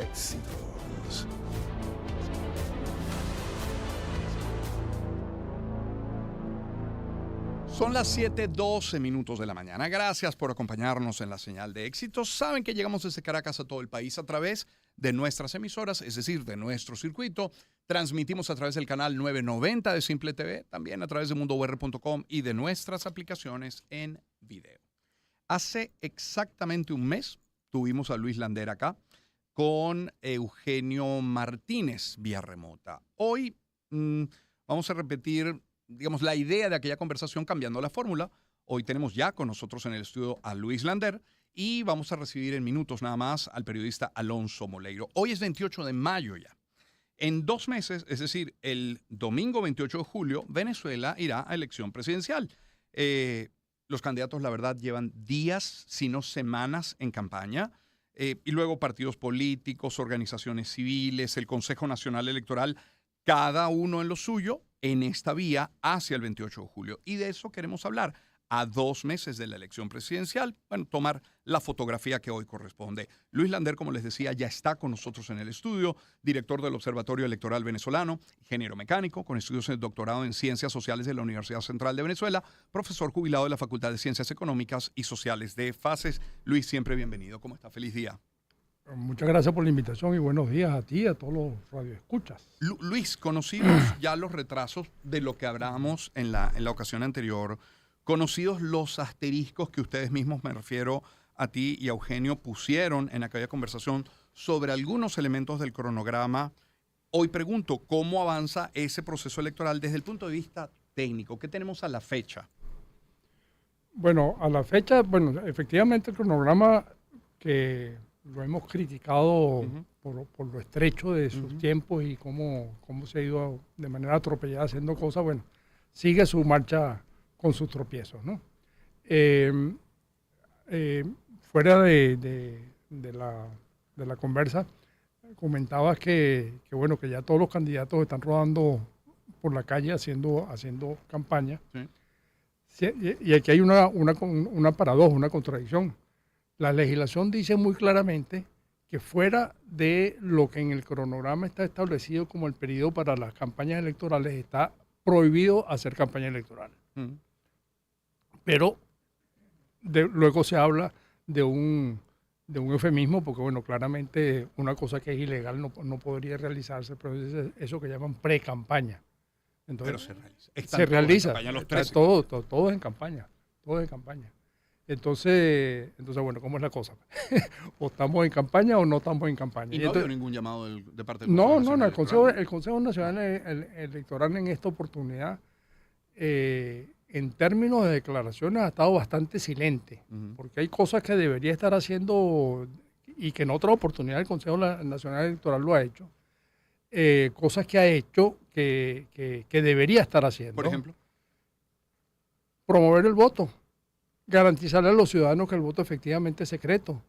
Éxitos. Son las 7:12 minutos de la mañana. Gracias por acompañarnos en la señal de éxitos. Saben que llegamos desde Caracas a todo el país a través de nuestras emisoras, es decir, de nuestro circuito. Transmitimos a través del canal 990 de Simple TV, también a través de mundour.com y de nuestras aplicaciones en video. Hace exactamente un mes tuvimos a Luis Lander acá con Eugenio Martínez vía remota. Hoy vamos a repetir, digamos, la idea de aquella conversación cambiando la fórmula. Hoy tenemos ya con nosotros en el estudio a Luis Lander y vamos a recibir en minutos nada más al periodista Alonso Moleiro. Hoy es 28 de mayo ya. En 2 meses, es decir, el domingo 28 de julio, Venezuela irá a elección presidencial. Los candidatos, la verdad, llevan días, si no semanas, en campaña. Y luego partidos políticos, organizaciones civiles, el Consejo Nacional Electoral, cada uno en lo suyo, en esta vía hacia el 28 de julio. Y de eso queremos hablar. A 2 meses de la elección presidencial, bueno, tomar la fotografía que hoy corresponde. Luis Lander, como les decía, ya está con nosotros en el estudio, director del Observatorio Electoral Venezolano, ingeniero mecánico, con estudios de doctorado en Ciencias Sociales de la Universidad Central de Venezuela, profesor jubilado de la Facultad de Ciencias Económicas y Sociales de FACES. Luis, siempre bienvenido. ¿Cómo está? Feliz día. Muchas gracias por la invitación y buenos días a ti y a todos los radioescuchas. Luis, conocidos ya los retrasos de lo que hablamos en la ocasión anterior, conocidos los asteriscos que ustedes mismos, me refiero a ti y a Eugenio, pusieron en aquella conversación sobre algunos elementos del cronograma. Hoy pregunto, ¿cómo avanza ese proceso electoral desde el punto de vista técnico? ¿Qué tenemos a la fecha? Bueno, a la fecha, efectivamente el cronograma que lo hemos criticado por lo estrecho de sus tiempos y cómo se ha ido de manera atropellada haciendo cosas, bueno, sigue su marcha con sus tropiezos, ¿no? Fuera de la conversa, comentabas que ya todos los candidatos están rodando por la calle haciendo campaña. Sí. Y aquí hay una paradoja, una contradicción. La legislación dice muy claramente que fuera de lo que en el cronograma está establecido como el periodo para las campañas electorales, está prohibido hacer campaña electoral. Pero luego se habla de un eufemismo, porque bueno, claramente una cosa que es ilegal no podría realizarse, pero es eso que llaman pre-campaña. Entonces, pero se realiza. Todo en campaña. Entonces, bueno, ¿cómo es la cosa? ¿O estamos en campaña o no estamos en campaña? ¿Y no ha habido ningún llamado de parte del Consejo Nacional Electoral? El Consejo Nacional Electoral en esta oportunidad, en términos de declaraciones, ha estado bastante silente, porque hay cosas que debería estar haciendo y que en otra oportunidad el Consejo Nacional Electoral lo ha hecho, cosas que ha hecho que debería estar haciendo. Por ejemplo, promover el voto, garantizarle a los ciudadanos que el voto efectivamente es secreto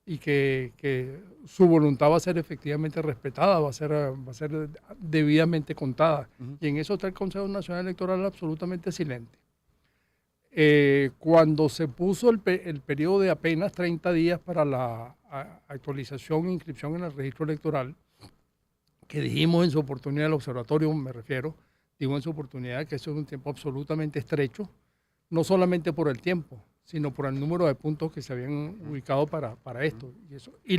y que su voluntad va a ser efectivamente respetada, va a ser debidamente contada. Y en eso está el Consejo Nacional Electoral absolutamente silente. Cuando se puso el periodo de apenas 30 días para la actualización e inscripción en el registro electoral, que dijimos en su oportunidad, el observatorio me refiero, digo en su oportunidad que eso es un tiempo absolutamente estrecho, no solamente por el tiempo, sino por el número de puntos que se habían ubicado para esto. Y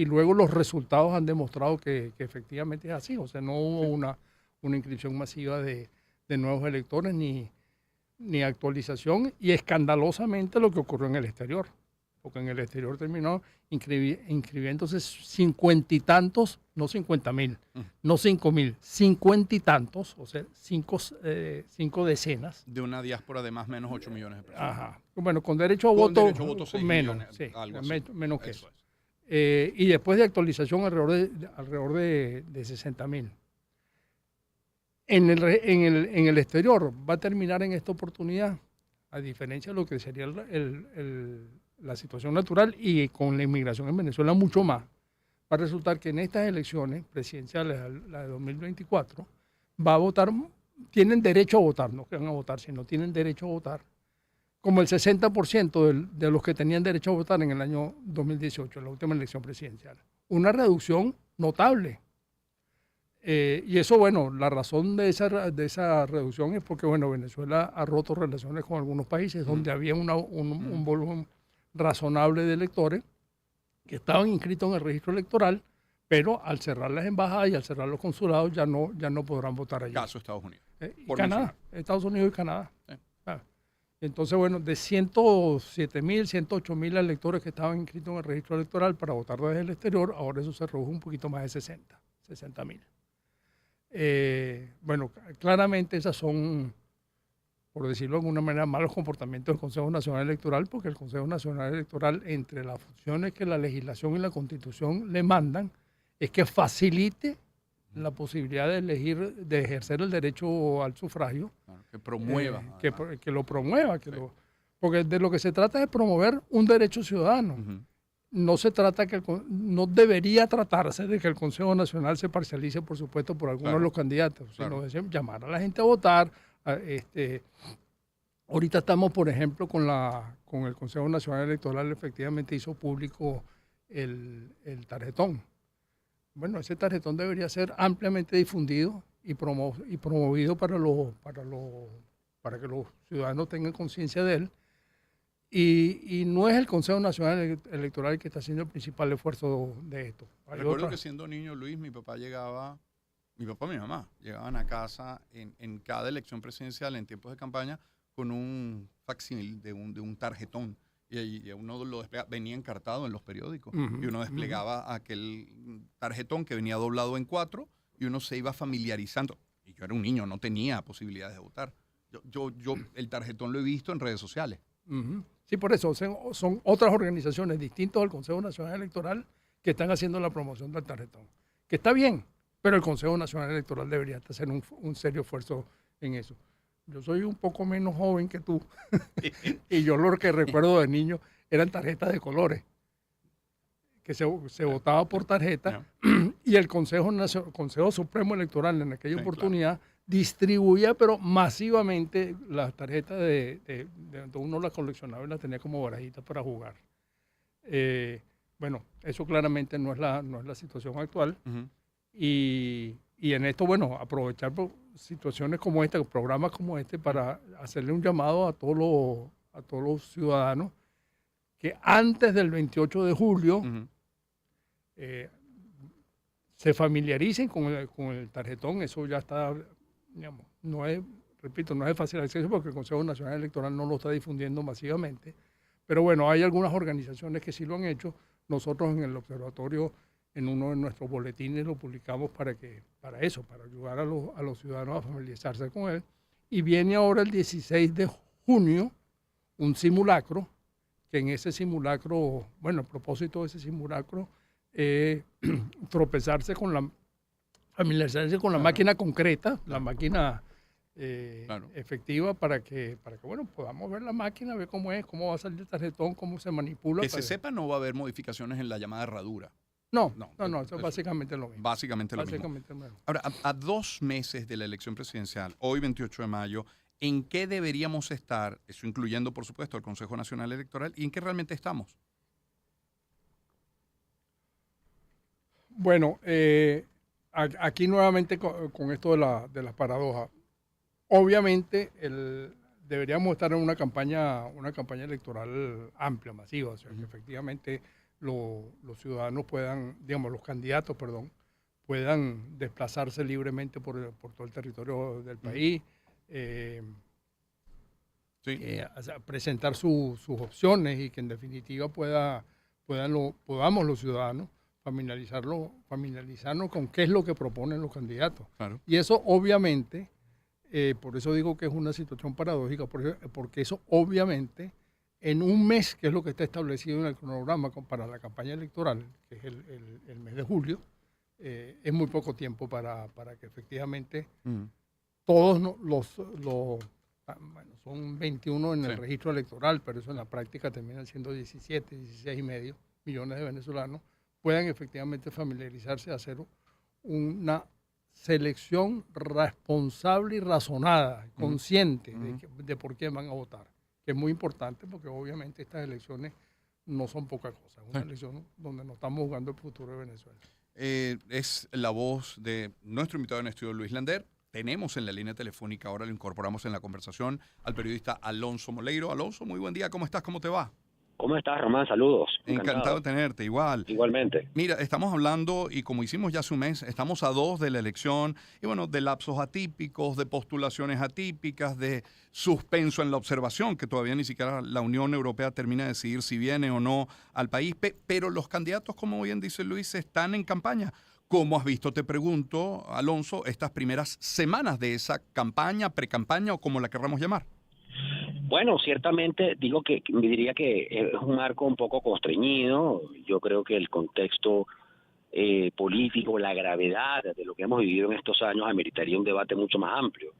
luego los resultados han demostrado que efectivamente es así. O sea, no hubo una inscripción masiva de nuevos electores ni actualización, y escandalosamente lo que ocurrió en el exterior. Porque en el exterior terminó inscribiéndose 50 y tantos, no 50,000, no 5,000, 50 y tantos, o sea, 5 decenas. De una diáspora de más o menos 8 millones de personas. Ajá. Bueno, con derecho a voto, menos, millones, sí, algo menos que eso. Y después de actualización alrededor de 60,000. En el exterior va a terminar en esta oportunidad, a diferencia de lo que sería la situación natural, y con la inmigración en Venezuela mucho más, va a resultar que en estas elecciones presidenciales, la de 2024, va a votar, tienen derecho a votar, no que van a votar, sino tienen derecho a votar, como el 60% de los que tenían derecho a votar en el año 2018, en la última elección presidencial. una reducción notable. Y eso, bueno, la razón de esa reducción es porque, bueno, Venezuela ha roto relaciones con algunos países donde había un volumen razonable de electores que estaban inscritos en el registro electoral, pero al cerrar las embajadas y al cerrar los consulados ya no podrán votar allí. Caso Estados Unidos. Y Canadá, Estados Unidos y Canadá. Sí. Entonces, bueno, de 107.000, 108.000 electores que estaban inscritos en el registro electoral para votar desde el exterior, ahora eso se redujo un poquito más de 60.000. Bueno, claramente esas son, por decirlo de alguna manera, malos comportamientos del Consejo Nacional Electoral, porque el Consejo Nacional Electoral, entre las funciones que la legislación y la Constitución le mandan, es que facilite la posibilidad de elegir, de ejercer el derecho al sufragio. Claro, que promueva. Que lo promueva. Porque de lo que se trata es promover un derecho ciudadano. No se trata no debería tratarse de que el Consejo Nacional se parcialice, por supuesto, por algunos de los candidatos, sino llamar a la gente a votar. Ahorita estamos, por ejemplo, con el Consejo Nacional Electoral, efectivamente hizo público el tarjetón. Bueno, ese tarjetón debería ser ampliamente difundido y promovido para que los ciudadanos tengan conciencia de él. Y no es el Consejo Nacional Electoral el que está haciendo el principal esfuerzo de esto. Recuerdo que siendo niño, Luis, mi papá y mi mamá llegaban a casa en cada elección presidencial, en tiempos de campaña, con un facsímil de un tarjetón. Y uno lo desplegaba, venía encartado en los periódicos. Y uno desplegaba aquel tarjetón que venía doblado en 4 y uno se iba familiarizando. Y yo era un niño, no tenía posibilidades de votar. Yo el tarjetón lo he visto en redes sociales. Sí, por eso son otras organizaciones distintas al Consejo Nacional Electoral que están haciendo la promoción del tarjetón. Que está bien, pero el Consejo Nacional Electoral debería hacer un serio esfuerzo en eso. Yo soy un poco menos joven que tú y yo lo que recuerdo de niño eran tarjetas de colores, que se votaba por tarjeta y el Consejo Supremo Electoral en aquella oportunidad distribuía, pero masivamente, las tarjetas de uno las coleccionaba y las tenía como barajitas para jugar. Bueno, eso claramente no es la situación actual. Y en esto, bueno, aprovechar situaciones como esta, programas como este, para hacerle un llamado a todos los ciudadanos que antes del 28 de julio se familiaricen con el tarjetón. Eso ya está, digamos, no es de fácil acceso porque el Consejo Nacional Electoral no lo está difundiendo masivamente. Pero bueno, hay algunas organizaciones que sí lo han hecho. Nosotros en el observatorio, en uno de nuestros boletines, lo publicamos para ayudar a los ciudadanos a familiarizarse con él. Y viene ahora el 16 de junio un simulacro, que en ese simulacro, bueno, el propósito de ese simulacro es familiarizarse con la máquina concreta, la máquina efectiva, para que bueno, podamos ver la máquina, ver cómo va a salir el tarjetón, cómo se manipula. Que se sepa, no va a haber modificaciones en la llamada herradura. No, eso es básicamente lo mismo. Básicamente lo mismo. Ahora, a 2 meses de la elección presidencial, hoy 28 de mayo, ¿en qué deberíamos estar? Eso incluyendo, por supuesto, el Consejo Nacional Electoral. ¿Y en qué realmente estamos? Bueno, aquí nuevamente con esto de las paradojas. Obviamente deberíamos estar en una campaña electoral amplia, masiva, o sea, que efectivamente los ciudadanos los candidatos, puedan desplazarse libremente por todo el territorio del país, presentar sus opciones y que en definitiva podamos los ciudadanos familiarizarnos con qué es lo que proponen los candidatos. Claro. Y eso obviamente, por eso digo que es una situación paradójica, porque eso obviamente en un mes, que es lo que está establecido en el cronograma para la campaña electoral, que es el mes de julio, es muy poco tiempo para que efectivamente todos son 21 en el registro electoral, pero eso en la práctica terminan siendo 16.5 millones de venezolanos, puedan efectivamente familiarizarse, hacer una selección responsable y razonada, consciente de por qué van a votar, que es muy importante porque obviamente estas elecciones no son poca cosa. Es una elección donde nos estamos jugando el futuro de Venezuela. Es la voz de nuestro invitado en estudio, Luis Lander. Tenemos en la línea telefónica, ahora lo incorporamos en la conversación, al periodista Alonso Moleiro. Alonso, muy buen día, ¿cómo estás? ¿Cómo te va? ¿Cómo estás, Román? Saludos. Encantado de tenerte, igual. Igualmente. Mira, estamos hablando, y como hicimos ya hace un mes, estamos a 2 de la elección, y bueno, de lapsos atípicos, de postulaciones atípicas, de suspenso en la observación, que todavía ni siquiera la Unión Europea termina de decidir si viene o no al país, pero los candidatos, como bien dice Luis, están en campaña. ¿Cómo has visto, te pregunto, Alonso, estas primeras semanas de esa campaña, precampaña o como la querramos llamar? Bueno, ciertamente diría que es un marco un poco constreñido. Yo creo que el contexto político, la gravedad de lo que hemos vivido en estos años ameritaría un debate mucho más amplio.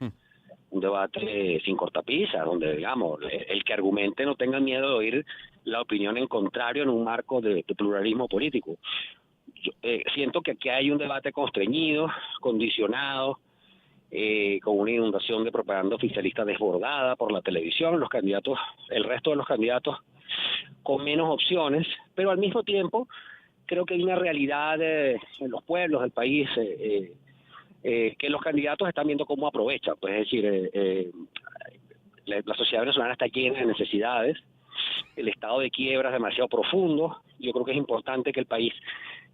Un debate sin cortapisas, donde, digamos, el que argumente no tenga miedo de oír la opinión en contrario en un marco de pluralismo político. Yo, siento que aquí hay un debate constreñido, condicionado, con una inundación de propaganda oficialista desbordada por la televisión, los candidatos, el resto de los candidatos con menos opciones, pero al mismo tiempo creo que hay una realidad en los pueblos del país que los candidatos están viendo cómo aprovechan, pues es decir, la sociedad venezolana está llena de necesidades, el estado de quiebra es demasiado profundo. Yo creo que es importante que el país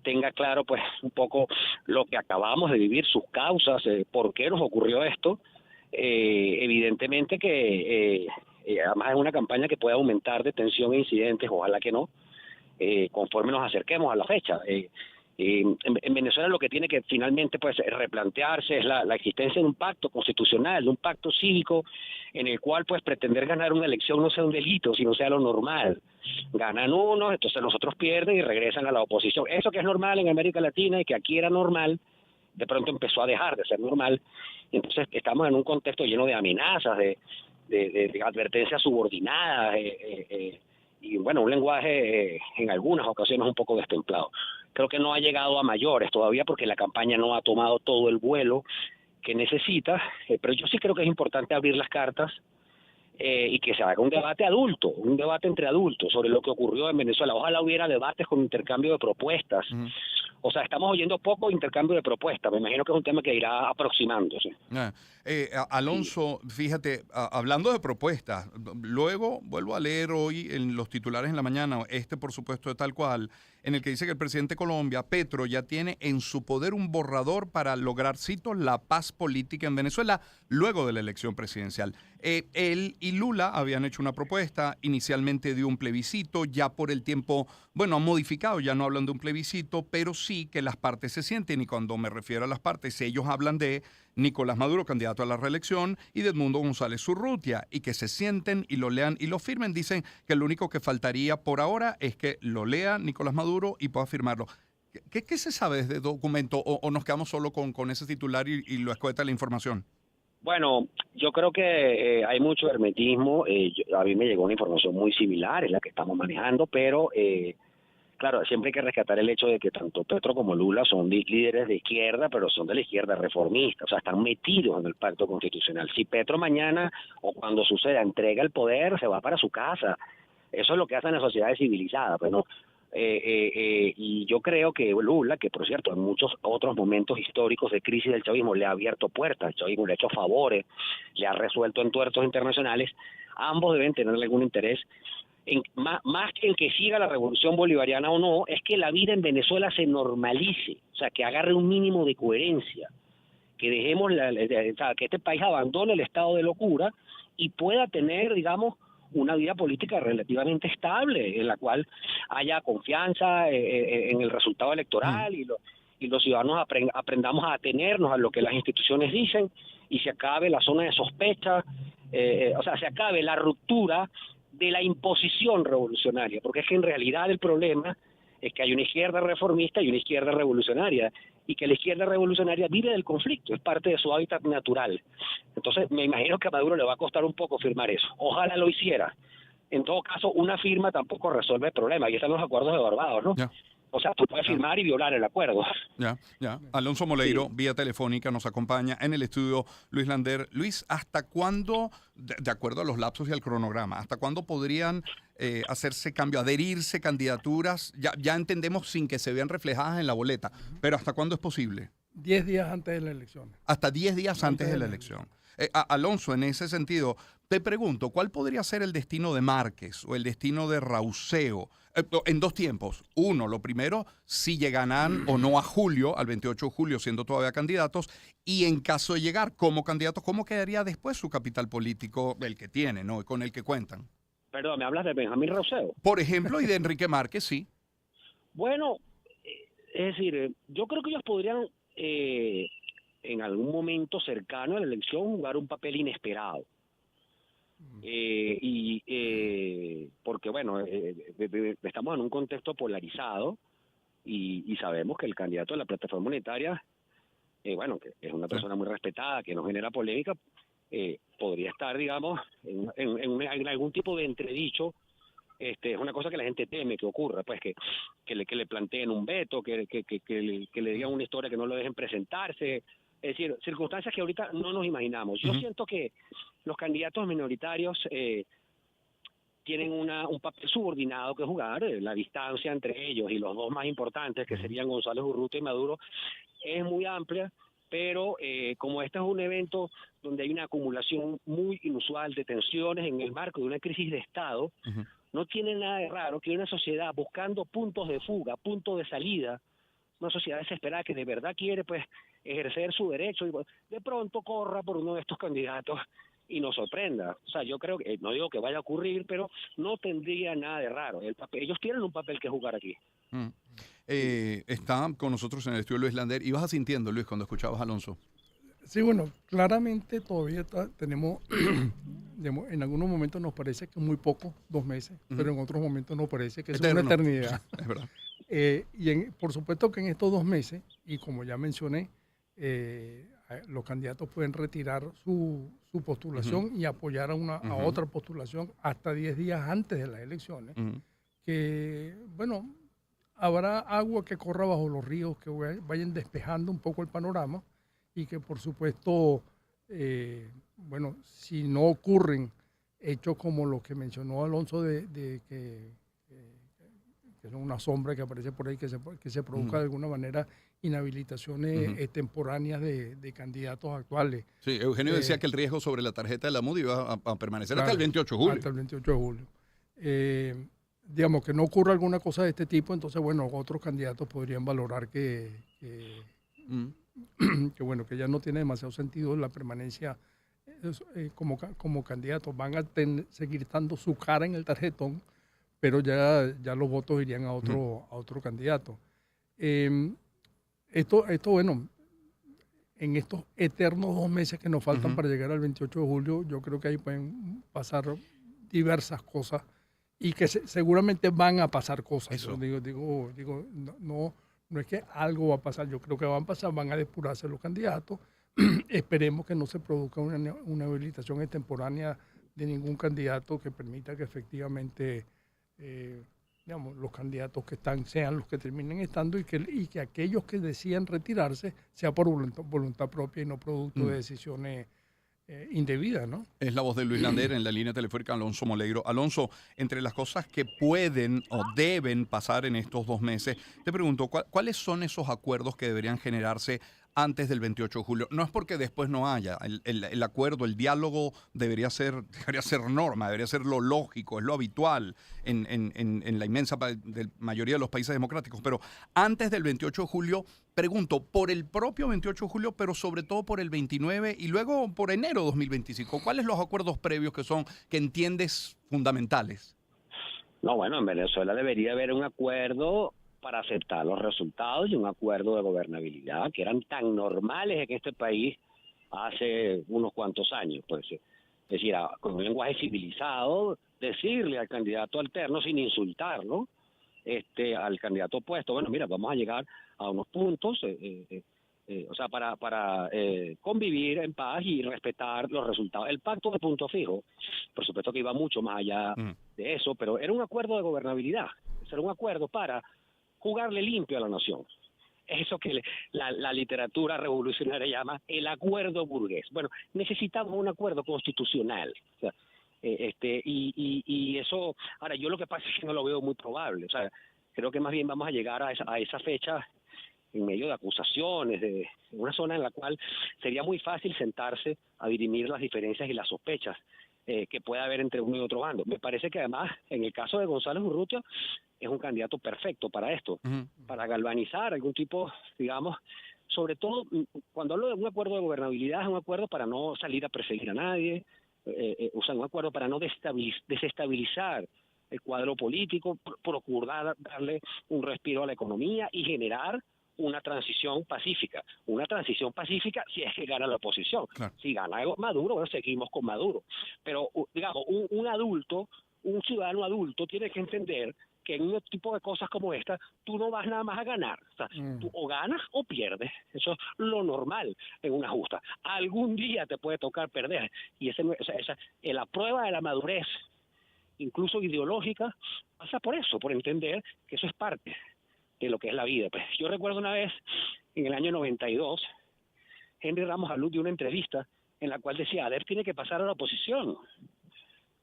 tenga claro pues un poco lo que acabamos de vivir, sus causas, por qué nos ocurrió esto. Evidentemente que además es una campaña que puede aumentar de tensión e incidentes, ojalá que no, conforme nos acerquemos a la fecha. En Venezuela lo que tiene que finalmente pues replantearse es la existencia de un pacto constitucional, de un pacto cívico en el cual pues pretender ganar una elección no sea un delito, sino sea lo normal. Ganan unos, entonces los otros pierden y regresan a la oposición. Eso que es normal en América Latina y que aquí era normal, de pronto empezó a dejar de ser normal. Entonces estamos en un contexto lleno de amenazas, de advertencias subordinadas, y bueno, un lenguaje en algunas ocasiones un poco destemplado. Creo que no ha llegado a mayores todavía porque la campaña no ha tomado todo el vuelo que necesita, pero yo sí creo que es importante abrir las cartas y que se haga un debate adulto, un debate entre adultos sobre lo que ocurrió en Venezuela. Ojalá hubiera debates con intercambio de propuestas. O sea, estamos oyendo poco intercambio de propuestas. Me imagino que es un tema que irá aproximándose. Alonso, sí. Fíjate, hablando de propuestas, luego vuelvo a leer hoy en los titulares en la mañana, por supuesto de Tal Cual, en el que dice que el presidente de Colombia, Petro, ya tiene en su poder un borrador para lograr, cito, la paz política en Venezuela luego de la elección presidencial. Él y Lula habían hecho una propuesta, inicialmente de un plebiscito, ya por el tiempo, bueno, han modificado, ya no hablan de un plebiscito, pero sí que las partes se sienten, y cuando me refiero a las partes, ellos hablan de Nicolás Maduro, candidato a la reelección, y de Edmundo González Urrutia, y que se sienten y lo lean y lo firmen. Dicen que lo único que faltaría por ahora es que lo lea Nicolás Maduro y pueda firmarlo. ¿Qué se sabe de este documento o nos quedamos solo con ese titular y lo escueta la información? Bueno, yo creo que hay mucho hermetismo. A mí me llegó una información muy similar, es la que estamos manejando, pero claro, siempre hay que rescatar el hecho de que tanto Petro como Lula son líderes de izquierda, pero son de la izquierda reformista, o sea, están metidos en el pacto constitucional. Si Petro mañana o cuando suceda entrega el poder, se va para su casa. Eso es lo que hacen las sociedades civilizadas, pues no. Y yo creo que Lula, que por cierto en muchos otros momentos históricos de crisis del chavismo le ha abierto puertas, el chavismo le ha hecho favores, le ha resuelto entuertos internacionales, ambos deben tener algún interés más que en que siga la revolución bolivariana o no, es que la vida en Venezuela se normalice, o sea, que agarre un mínimo de coherencia, que dejemos que este país abandone el estado de locura y pueda tener, digamos, una vida política relativamente estable, en la cual haya confianza en el resultado electoral y los ciudadanos aprendamos a atenernos a lo que las instituciones dicen y se acabe la zona de sospecha, o sea, se acabe la ruptura de la imposición revolucionaria, porque es que en realidad el problema es que hay una izquierda reformista y una izquierda revolucionaria, y que la izquierda revolucionaria vive del conflicto, es parte de su hábitat natural. Entonces me imagino que a Maduro le va a costar un poco firmar eso. Ojalá lo hiciera. En todo caso, una firma tampoco resuelve el problema. Ahí están los acuerdos de Barbados, ¿no? Yeah. O sea, tú puedes firmar y violar el acuerdo. Ya. Alonso Moleiro, vía telefónica, nos acompaña en el estudio Luis Lander. Luis, ¿hasta cuándo, de acuerdo a los lapsos y al cronograma, hasta cuándo podrían hacerse cambio, adherirse candidaturas? Ya entendemos sin que se vean reflejadas en la boleta, pero ¿hasta cuándo es posible? 10 días antes de la elección. Hasta 10 días antes de la elección. Alonso, en ese sentido, te pregunto, ¿cuál podría ser el destino de Márquez o el destino de Rauseo? En dos tiempos. Uno, lo primero, si llegarán o no a julio, al 28 de julio, siendo todavía candidatos, y en caso de llegar como candidatos, ¿cómo quedaría después su capital político, el que tiene, ¿no? Con el que cuentan? Perdón, ¿me hablas de Benjamín Rauseo? Por ejemplo, y de Enrique Márquez, sí. Bueno, es decir, yo creo que ellos podrían en algún momento cercano a la elección jugar un papel inesperado. Porque bueno, estamos en un contexto polarizado y sabemos que el candidato de la plataforma unitaria, bueno, que es una persona muy respetada, que no genera polémica, podría estar, digamos, en algún tipo de entredicho. Es una cosa que la gente teme que ocurra, pues que le planteen un veto, que le digan una historia que no lo dejen presentarse. Es decir, circunstancias que ahorita no nos imaginamos. Yo siento que los candidatos minoritarios tienen un papel subordinado que jugar. La distancia entre ellos y los dos más importantes, que serían González Urrutia y Maduro, es muy amplia, pero como este es un evento donde hay una acumulación muy inusual de tensiones en el marco de una crisis de Estado, no tiene nada de raro que una sociedad buscando puntos de fuga, puntos de salida, una sociedad desesperada que de verdad quiere pues ejercer su derecho y de pronto corra por uno de estos candidatos y nos sorprenda. O sea, yo creo que, no digo que vaya a ocurrir, pero no tendría nada de raro. Ellos tienen un papel que jugar aquí. Está con nosotros en el estudio Luis Lander. ¿Ibas asintiendo, Luis, cuando escuchabas a Alonso? Sí, bueno, claramente todavía tenemos, digamos, en algunos momentos nos parece que es muy poco, 2 meses, pero en otros momentos nos parece que es una eternidad. Es verdad. Por supuesto que en estos 2 meses, y como ya mencioné, los candidatos pueden retirar su postulación y apoyar a otra postulación hasta 10 días antes de las elecciones. Que, bueno, habrá agua que corra bajo los ríos, que vayan despejando un poco el panorama y que, por supuesto, bueno, si no ocurren hechos como los que mencionó Alonso de que son una sombra que aparece por ahí, que se produzca de alguna manera inhabilitaciones extemporáneas de candidatos actuales. Sí, Eugenio decía que el riesgo sobre la tarjeta de la MUD iba a permanecer hasta el 28 de julio. Hasta el 28 de julio. Digamos que no ocurra alguna cosa de este tipo, entonces, bueno, otros candidatos podrían valorar que bueno, que ya no tiene demasiado sentido la permanencia como candidatos. Van a seguir dando su cara en el tarjetón, pero ya los votos irían a otro candidato. Esto, bueno, en estos eternos 2 meses que nos faltan para llegar al 28 de julio, yo creo que ahí pueden pasar diversas cosas y que seguramente van a pasar cosas. Eso. Yo digo no es que algo va a pasar, yo creo que van a depurarse los candidatos. Esperemos que no se produzca una habilitación extemporánea de ningún candidato que permita que efectivamente digamos, los candidatos que están sean los que terminen estando y que aquellos que decidan retirarse sea por voluntad propia y no producto de decisiones indebidas, ¿no? Es la voz de Luis Lander en la línea telefónica Alonso Moleiro. Alonso, entre las cosas que pueden o deben pasar en estos 2 meses, te pregunto, ¿cuáles son esos acuerdos que deberían generarse antes del 28 de julio? No es porque después no haya. El acuerdo, el diálogo debería ser norma, debería ser lo lógico, es lo habitual en la inmensa mayoría de los países democráticos. Pero antes del 28 de julio, pregunto, por el propio 28 de julio, pero sobre todo por el 29 y luego por enero de 2025, ¿cuáles los acuerdos previos que entiendes fundamentales? No, bueno, en Venezuela debería haber un acuerdo para aceptar los resultados y un acuerdo de gobernabilidad que eran tan normales en este país hace unos cuantos años. Pues, es decir, con un lenguaje civilizado, decirle al candidato alterno sin insultarlo, al candidato opuesto, bueno, mira, vamos a llegar a unos puntos, o sea, para convivir en paz y respetar los resultados. El pacto de punto fijo, por supuesto que iba mucho más allá de eso, pero era un acuerdo de gobernabilidad, era un acuerdo para jugarle limpio a la nación. Eso que la literatura revolucionaria llama el acuerdo burgués. Bueno, necesitamos un acuerdo constitucional. O sea, y eso, ahora yo lo que pasa es que no lo veo muy probable. O sea, creo que más bien vamos a llegar a esa fecha en medio de acusaciones, de una zona en la cual sería muy fácil sentarse a dirimir las diferencias y las sospechas que pueda haber entre uno y otro bando. Me parece que además, en el caso de González Urrutia, es un candidato perfecto para esto, para galvanizar algún tipo, digamos, sobre todo cuando hablo de un acuerdo de gobernabilidad, es un acuerdo para no salir a perseguir a nadie, o sea, un acuerdo para no desestabilizar el cuadro político, procurar darle un respiro a la economía y generar una transición pacífica. Una transición pacífica si es que gana la oposición. Claro. Si gana Maduro, bueno, seguimos con Maduro. Pero, digamos, un adulto, un ciudadano adulto tiene que entender que en un tipo de cosas como esta, tú no vas nada más a ganar. O sea, tú o ganas o pierdes. Eso es lo normal en una justa. Algún día te puede tocar perder. Y la prueba de la madurez, incluso ideológica, pasa por eso, por entender que eso es parte de lo que es la vida. Pues yo recuerdo una vez, en el año 92, Henry Ramos Alud dio una entrevista en la cual decía, ADEP tiene que pasar a la oposición.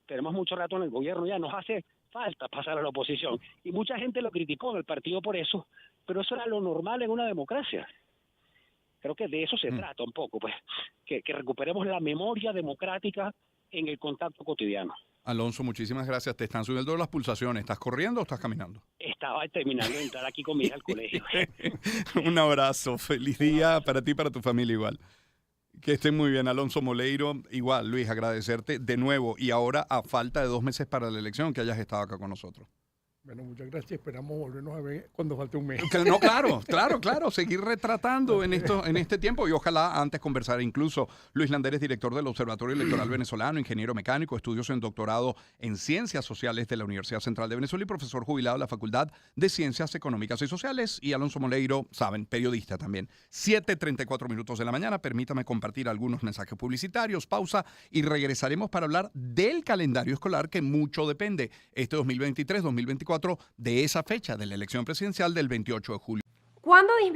Tenemos mucho rato en el gobierno, ya nos hace falta pasar a la oposición. Y mucha gente lo criticó en el partido por eso, pero eso era lo normal en una democracia. Creo que de eso se trata un poco, pues, que recuperemos la memoria democrática en el contacto cotidiano. Alonso, muchísimas gracias. Te están subiendo las pulsaciones. ¿Estás corriendo o estás caminando? Estaba terminando de entrar aquí con mi hija al colegio. Un abrazo. Feliz día para ti y para tu familia igual. Que estén muy bien, Alonso Moleiro. Igual, Luis, agradecerte de nuevo. Y ahora, a falta de 2 meses para la elección, que hayas estado acá con nosotros. Bueno, muchas gracias. Esperamos volvernos a ver cuando falte un mes. No, claro. Seguir retratando en este tiempo y ojalá antes conversar. Incluso Luis Landeres, director del Observatorio Electoral Venezolano, ingeniero mecánico, estudios en doctorado en Ciencias Sociales de la Universidad Central de Venezuela y profesor jubilado de la Facultad de Ciencias Económicas y Sociales. Y Alonso Moleiro, saben, periodista también. 7:34 minutos de la mañana. Permítame compartir algunos mensajes publicitarios. Pausa y regresaremos para hablar del calendario escolar que mucho depende. Este 2023-2024 de esa fecha de la elección presidencial del 28 de julio. ¿Cuándo